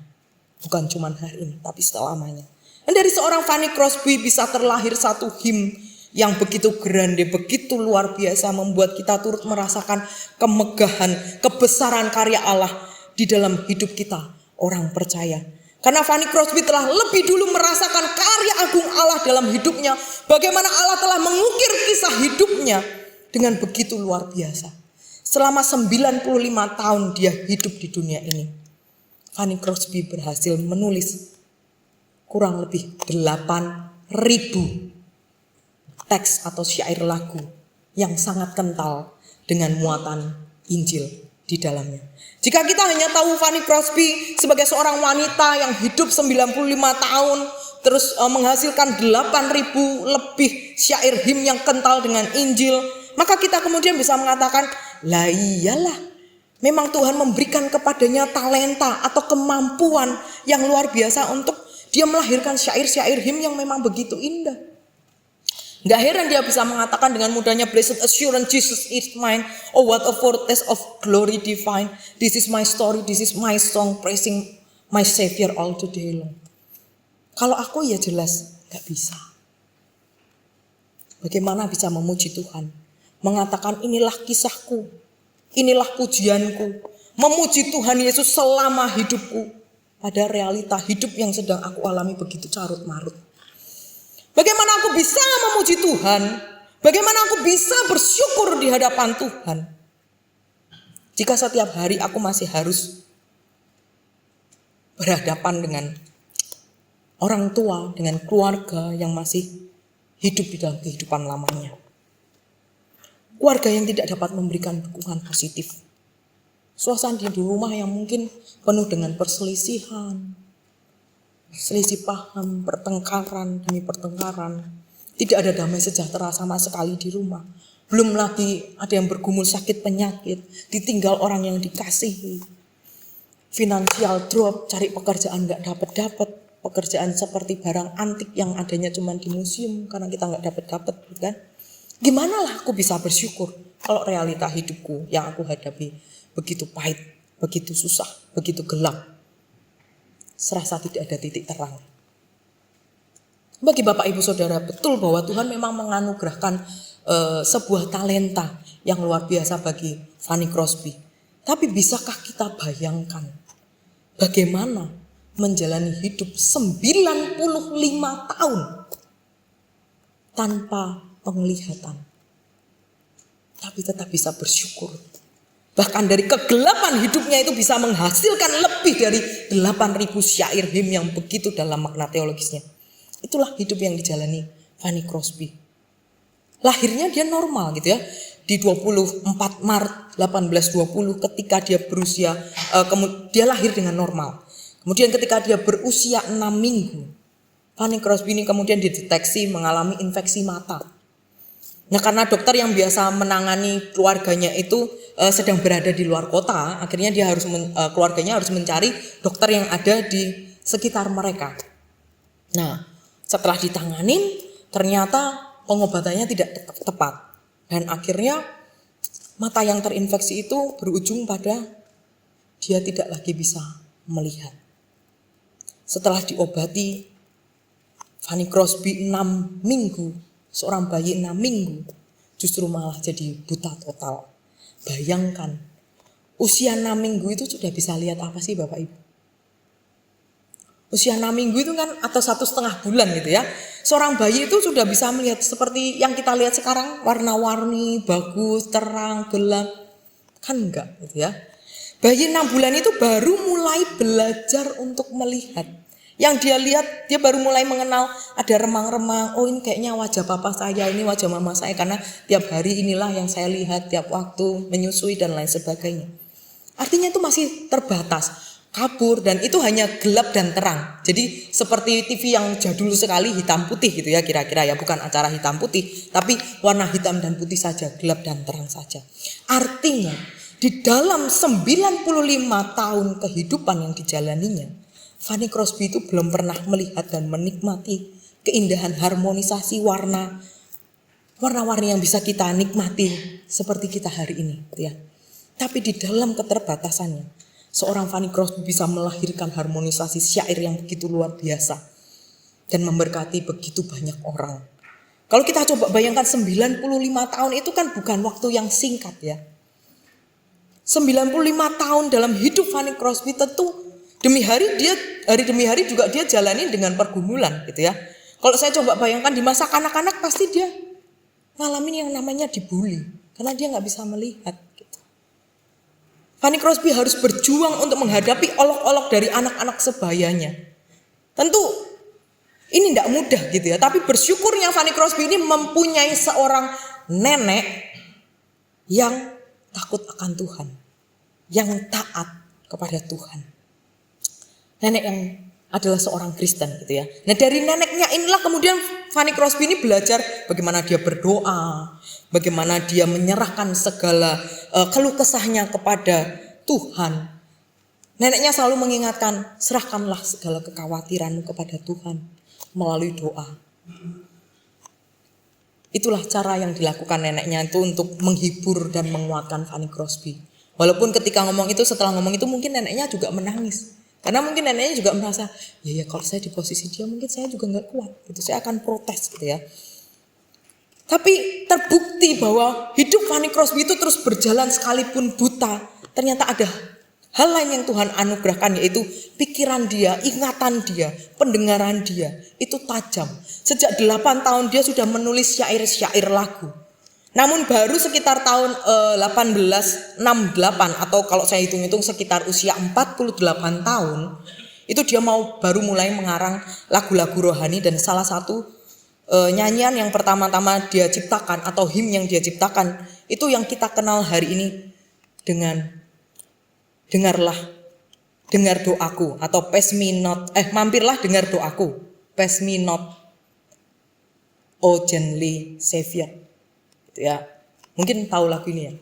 Bukan cuma hari ini, tapi selamanya. Dan dari seorang Fanny Crosby bisa terlahir satu him yang begitu grande, begitu luar biasa, membuat kita turut merasakan kemegahan, kebesaran karya Allah di dalam hidup kita, orang percaya. Karena Fanny Crosby telah lebih dulu merasakan karya agung Allah dalam hidupnya. Bagaimana Allah telah mengukir kisah hidupnya dengan begitu luar biasa. Selama 95 tahun dia hidup di dunia ini, Fanny Crosby berhasil menulis kurang lebih 8.000 teks atau syair lagu yang sangat kental dengan muatan Injil di dalamnya. Jika kita hanya tahu Fanny Crosby sebagai seorang wanita yang hidup 95 tahun terus menghasilkan 8.000 lebih syair him yang kental dengan Injil, maka kita kemudian bisa mengatakan, lah iyalah, memang Tuhan memberikan kepadanya talenta atau kemampuan yang luar biasa untuk dia melahirkan syair-syair him yang memang begitu indah. Gak heran dia bisa mengatakan dengan mudahnya, "Blessed assurance, Jesus is mine. Oh, what a foretaste of glory divine. This is my story, this is my song, praising my Savior all the day long." Kalau aku ya jelas gak bisa. Bagaimana bisa memuji Tuhan? Mengatakan inilah kisahku, inilah pujianku. Memuji Tuhan Yesus selama hidupku. Pada realita hidup yang sedang aku alami begitu carut marut. Bagaimana aku bisa memuji Tuhan? Bagaimana aku bisa bersyukur di hadapan Tuhan? Jika setiap hari aku masih harus berhadapan dengan orang tua, dengan keluarga yang masih hidup di dalam kehidupan lamanya. Keluarga yang tidak dapat memberikan dukungan positif. Suasana di rumah yang mungkin penuh dengan perselisihan, selisih paham, pertengkaran demi pertengkaran. Tidak ada damai sejahtera sama sekali di rumah. Belum lagi ada yang bergumul sakit penyakit, ditinggal orang yang dikasihi. Finansial drop, cari pekerjaan gak dapat. Pekerjaan seperti barang antik yang adanya cuma di museum karena kita gak dapat, kan? Gimana lah aku bisa bersyukur kalau realita hidupku yang aku hadapi begitu pahit, begitu susah, begitu gelap. Serasa tidak ada titik terang. Bagi Bapak Ibu Saudara, betul bahwa Tuhan memang menganugerahkan sebuah talenta yang luar biasa bagi Fanny Crosby. Tapi bisakah kita bayangkan bagaimana menjalani hidup 95 tahun tanpa penglihatan, tapi tetap bisa bersyukur. Bahkan dari kegelapan hidupnya itu bisa menghasilkan lebih dari 8.000 syair him yang begitu dalam makna teologisnya. Itulah hidup yang dijalani Fanny Crosby. Lahirnya dia normal gitu ya. Di 24 Maret 1820 ketika dia berusia, dia lahir dengan normal. Kemudian ketika dia berusia 6 minggu, Fanny Crosby ini kemudian dideteksi mengalami infeksi mata. Nah, karena dokter yang biasa menangani keluarganya itu sedang berada di luar kota, akhirnya dia keluarganya harus mencari dokter yang ada di sekitar mereka. Nah, setelah ditanganin, ternyata pengobatannya tidak tepat. Dan akhirnya mata yang terinfeksi itu berujung pada dia tidak lagi bisa melihat. Setelah diobati, Fanny Crosby 6 minggu, seorang bayi 6 minggu, justru malah jadi buta total. Bayangkan, usia 6 minggu itu sudah bisa lihat apa sih Bapak Ibu? Usia 6 minggu itu kan atau 1,5 bulan gitu ya. Seorang bayi itu sudah bisa melihat seperti yang kita lihat sekarang, warna-warni, bagus, terang, gelap. Kan enggak gitu ya. Bayi 6 bulan itu baru mulai belajar untuk melihat. Yang dia lihat, dia baru mulai mengenal ada remang-remang. Oh, ini kayaknya wajah papa saya, ini wajah mama saya. Karena tiap hari inilah yang saya lihat, tiap waktu menyusui dan lain sebagainya. Artinya itu masih terbatas, kabur, dan itu hanya gelap dan terang. Jadi seperti TV yang jadul sekali, hitam putih gitu ya kira-kira ya. Bukan acara hitam putih, tapi warna hitam dan putih saja, gelap dan terang saja. Artinya Di dalam 95 tahun kehidupan yang dijalaninya, Fanny Crosby itu belum pernah melihat dan menikmati keindahan harmonisasi warna-warni yang bisa kita nikmati seperti kita hari ini, ya. Tapi di dalam keterbatasannya, seorang Fanny Crosby bisa melahirkan harmonisasi syair yang begitu luar biasa dan memberkati begitu banyak orang. Kalau kita coba bayangkan 95 tahun itu kan bukan waktu yang singkat, ya. 95 tahun dalam hidup Fanny Crosby tentu hari demi hari juga dia jalani dengan pergumulan, gitu ya. Kalau saya coba bayangkan di masa kanak-kanak pasti dia ngalamin yang namanya dibully karena dia nggak bisa melihat. Gitu. Fanny Crosby harus berjuang untuk menghadapi olok-olok dari anak-anak sebayanya. Tentu ini tidak mudah gitu ya. Tapi bersyukurnya Fanny Crosby ini mempunyai seorang nenek yang takut akan Tuhan, yang taat kepada Tuhan. Nenek yang adalah seorang Kristen gitu ya. Nah dari neneknya inilah kemudian Fanny Crosby ini belajar bagaimana dia berdoa, bagaimana dia menyerahkan segala keluh kesahnya kepada Tuhan. Neneknya selalu mengingatkan, serahkanlah segala kekhawatiranmu kepada Tuhan melalui doa. Itulah cara yang dilakukan neneknya itu untuk menghibur dan menguatkan Fanny Crosby. Walaupun ketika setelah ngomong itu mungkin neneknya juga menangis. Karena mungkin neneknya juga merasa, ya kalau saya di posisi dia mungkin saya juga gak kuat. Gitu. Saya akan protes gitu ya. Tapi terbukti bahwa hidup Fanny Crosby itu terus berjalan sekalipun buta. Ternyata ada hal lain yang Tuhan anugerahkan, yaitu pikiran dia, ingatan dia, pendengaran dia itu tajam. Sejak 8 tahun dia sudah menulis syair-syair lagu. Namun baru sekitar tahun 1868 atau kalau saya hitung-hitung sekitar usia 48 tahun, itu dia baru mulai mengarang lagu-lagu rohani, dan salah satu nyanyian yang pertama-tama dia ciptakan atau him yang dia ciptakan itu yang kita kenal hari ini dengan dengar doaku atau mampirlah dengar doaku, pass me not, oh gently Savior, gitu ya. Mungkin tahu lagu ini ya.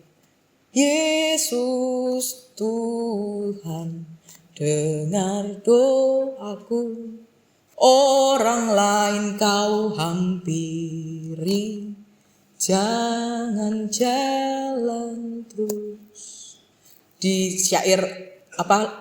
Yesus Tuhan, dengar doaku, orang lain kau hampiri, jangan jalan terus. Di syair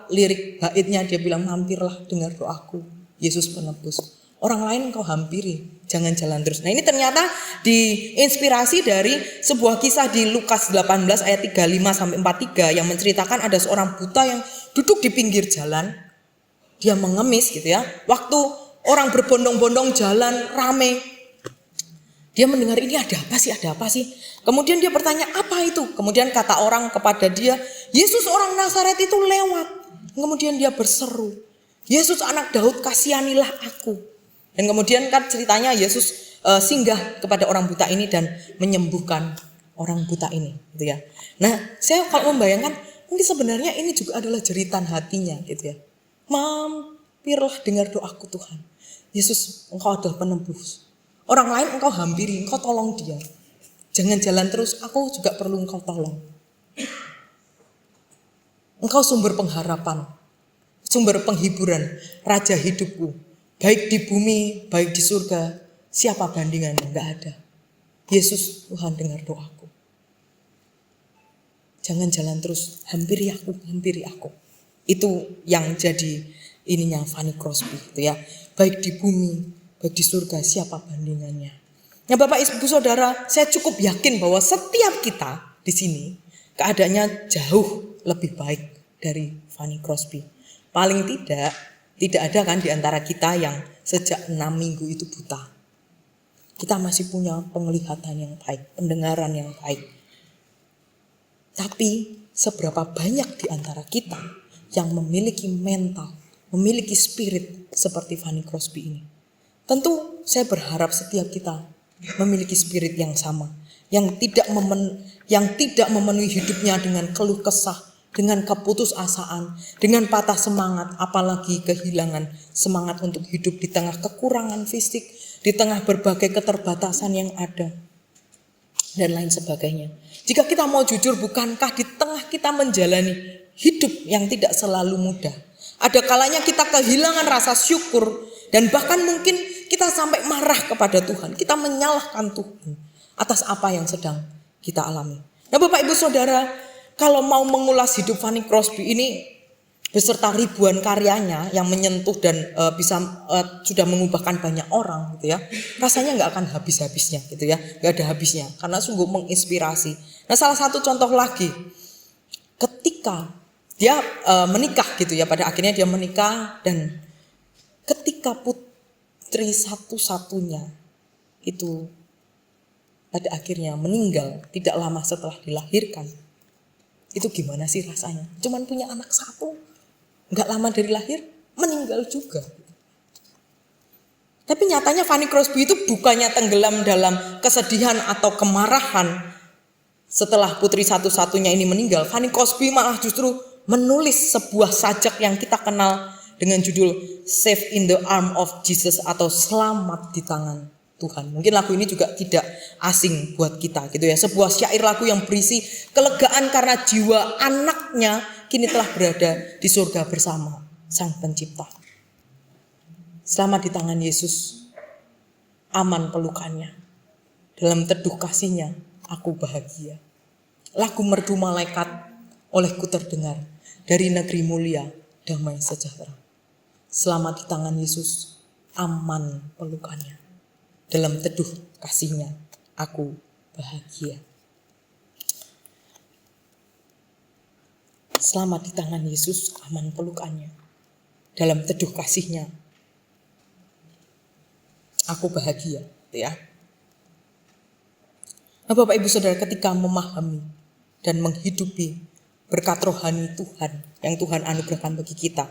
lirik baitnya dia bilang, mampirlah dengar doaku, Yesus penebus, orang lain kau hampiri, jangan jalan terus. Nah ini ternyata diinspirasi dari sebuah kisah di Lukas 18 ayat 35-43 yang menceritakan ada seorang buta yang duduk di pinggir jalan, dia mengemis gitu ya. Waktu orang berbondong-bondong jalan rame, dia mendengar ini ada apa sih? Kemudian dia bertanya, apa itu? Kemudian kata orang kepada dia, Yesus orang Nazaret itu lewat. Kemudian dia berseru, Yesus anak Daud, kasihanilah aku. Dan kemudian kan ceritanya Yesus singgah kepada orang buta ini dan menyembuhkan orang buta ini, gitu ya. Nah, saya kalau membayangkan mungkin sebenarnya ini juga adalah jeritan hatinya, gitu ya. Mampirlah dengar doaku Tuhan. Yesus, engkau adalah penebus. Orang lain engkau hampiri, engkau tolong dia. Jangan jalan terus, aku juga perlu engkau tolong. Engkau sumber pengharapan, sumber penghiburan, raja hidupku. Baik di bumi, baik di surga, siapa bandingannya? Enggak ada. Yesus, Tuhan dengar doaku. Jangan jalan terus, hampiri aku. Itu yang jadi ininya Fanny Crosby, gitu ya. Baik di bumi, baik di surga, siapa bandingannya? Nah Bapak Ibu Saudara, saya cukup yakin bahwa setiap kita di sini keadaannya jauh lebih baik dari Fanny Crosby. Paling tidak ada kan di antara kita yang sejak 6 minggu itu buta. Kita masih punya penglihatan yang baik, pendengaran yang baik. Tapi seberapa banyak di antara kita yang memiliki mental, memiliki spirit seperti Fanny Crosby ini? Tentu saya berharap setiap kita memiliki spirit yang sama, yang tidak memenuhi hidupnya dengan keluh kesah, dengan keputusasaan, dengan patah semangat, apalagi kehilangan semangat untuk hidup di tengah kekurangan fisik, di tengah berbagai keterbatasan yang ada, dan lain sebagainya. Jika kita mau jujur, bukankah di tengah kita menjalani hidup yang tidak selalu mudah, ada kalanya kita kehilangan rasa syukur dan bahkan mungkin kita sampai marah kepada Tuhan. Kita menyalahkan Tuhan atas apa yang sedang kita alami. Nah, Bapak Ibu Saudara, kalau mau mengulas hidup Fanny Crosby ini beserta ribuan karyanya yang menyentuh dan bisa sudah mengubahkan banyak orang gitu ya, rasanya nggak akan habis-habisnya gitu ya, nggak ada habisnya karena sungguh menginspirasi. Nah, salah satu contoh lagi, ketika dia menikah gitu ya, pada akhirnya dia menikah dan ketika putri satu-satunya itu pada akhirnya meninggal tidak lama setelah dilahirkan, itu gimana sih rasanya? Cuman punya anak satu, nggak lama dari lahir meninggal juga. Tapi nyatanya Fanny Crosby itu bukannya tenggelam dalam kesedihan atau kemarahan setelah putri satu-satunya ini meninggal. Fanny Crosby malah justru menulis sebuah sajak yang kita kenal dengan judul Safe in the Arm of Jesus atau Selamat di Tangan Tuhan. Mungkin lagu ini juga tidak asing buat kita gitu ya. Sebuah syair lagu yang berisi kelegaan karena jiwa anaknya kini telah berada di surga bersama Sang Pencipta. Selamat di tangan Yesus, aman pelukannya. Dalam teduh kasihnya aku bahagia. Lagu merdu malaikat olehku terdengar dari negeri mulia damai sejahtera. Selamat di tangan Yesus, aman pelukannya. Dalam teduh kasihnya aku bahagia. Selamat di tangan Yesus, aman pelukannya. Dalam teduh kasihnya aku bahagia, ya. Nah, Bapak Ibu Saudara, ketika memahami dan menghidupi berkat rohani Tuhan yang Tuhan anugerahkan bagi kita,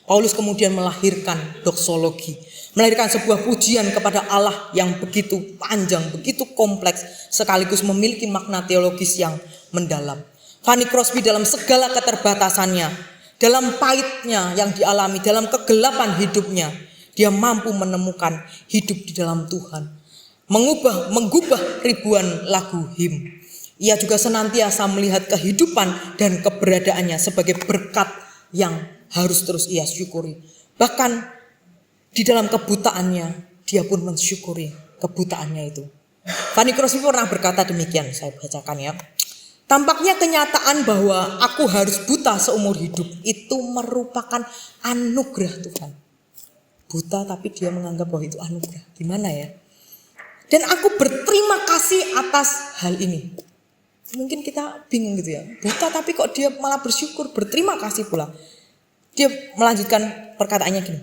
Paulus kemudian melahirkan doksologi, melahirkan sebuah pujian kepada Allah yang begitu panjang, begitu kompleks, sekaligus memiliki makna teologis yang mendalam. Fanny Crosby dalam segala keterbatasannya, dalam pahitnya yang dialami, dalam kegelapan hidupnya, dia mampu menemukan hidup di dalam Tuhan, menggubah ribuan lagu him. Ia juga senantiasa melihat kehidupan dan keberadaannya sebagai berkat yang harus terus ia syukuri. Bahkan di dalam kebutaannya, dia pun mensyukuri kebutaannya itu. Fanny Crosby pernah berkata demikian, saya bacakan ya. Tampaknya kenyataan bahwa aku harus buta seumur hidup itu merupakan anugerah Tuhan. Buta tapi dia menganggap bahwa itu anugerah. Gimana ya? Dan aku berterima kasih atas hal ini. Mungkin kita bingung gitu ya. Buta tapi kok dia malah bersyukur, berterima kasih pula. Dia melanjutkan perkataannya gini.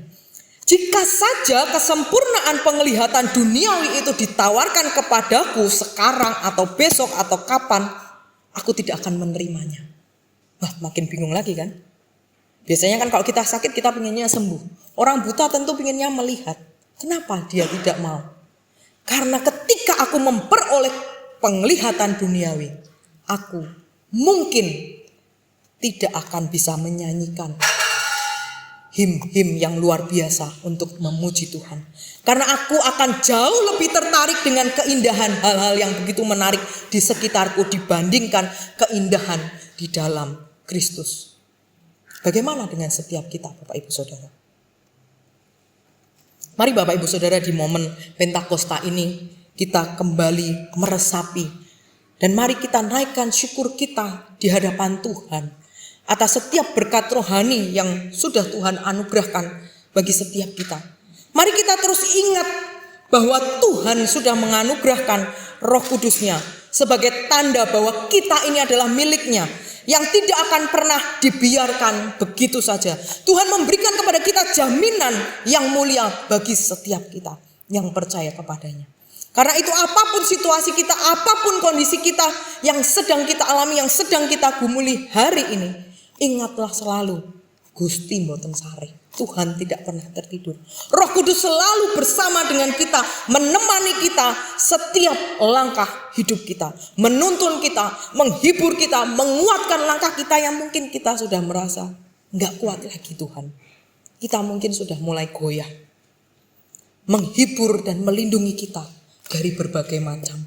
Jika saja kesempurnaan penglihatan duniawi itu ditawarkan kepadaku sekarang atau besok atau kapan, aku tidak akan menerimanya. Wah, makin bingung lagi kan? Biasanya kan kalau kita sakit kita pengennya sembuh. Orang buta tentu pengennya melihat. Kenapa dia tidak mau? Karena ketika aku memperoleh penglihatan duniawi, aku mungkin tidak akan bisa menyanyikan him-him yang luar biasa untuk memuji Tuhan. Karena aku akan jauh lebih tertarik dengan keindahan hal-hal yang begitu menarik di sekitarku dibandingkan keindahan di dalam Kristus. Bagaimana dengan setiap kita, Bapak Ibu Saudara? Mari Bapak Ibu Saudara, di momen Pentakosta ini kita kembali meresapi dan mari kita naikkan syukur kita di hadapan Tuhan atas setiap berkat rohani yang sudah Tuhan anugerahkan bagi setiap kita. Mari kita terus ingat bahwa Tuhan sudah menganugerahkan Roh Kudus-Nya sebagai tanda bahwa kita ini adalah milik-Nya yang tidak akan pernah dibiarkan begitu saja. Tuhan memberikan kepada kita jaminan yang mulia bagi setiap kita yang percaya kepadanya. Karena itu apapun situasi kita, apapun kondisi kita yang sedang kita alami, yang sedang kita gumuli hari ini, ingatlah selalu, Gusti mboten sareh. Tuhan tidak pernah tertidur. Roh Kudus selalu bersama dengan kita, menemani kita setiap langkah hidup kita, menuntun kita, menghibur kita, menguatkan langkah kita yang mungkin kita sudah merasa enggak kuat lagi Tuhan. Kita mungkin sudah mulai goyah. Menghibur dan melindungi kita dari berbagai macam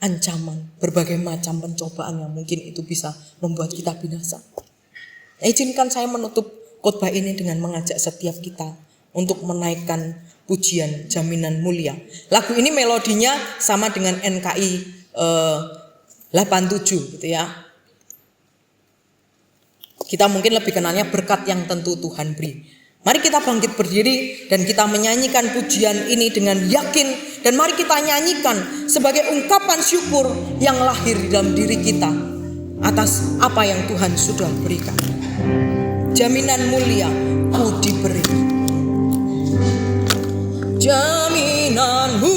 ancaman, berbagai macam pencobaan yang mungkin itu bisa membuat kita binasa. Izinkan saya menutup khotbah ini dengan mengajak setiap kita untuk menaikkan pujian Jaminan Mulia. Lagu ini melodinya sama dengan NKI 87 gitu ya. Kita mungkin lebih kenalnya berkat yang tentu Tuhan beri. Mari kita bangkit berdiri dan kita menyanyikan pujian ini dengan yakin. Dan mari kita nyanyikan sebagai ungkapan syukur yang lahir di dalam diri kita atas apa yang Tuhan sudah berikan. Jaminan mulia ku diberi. Jaminan mulia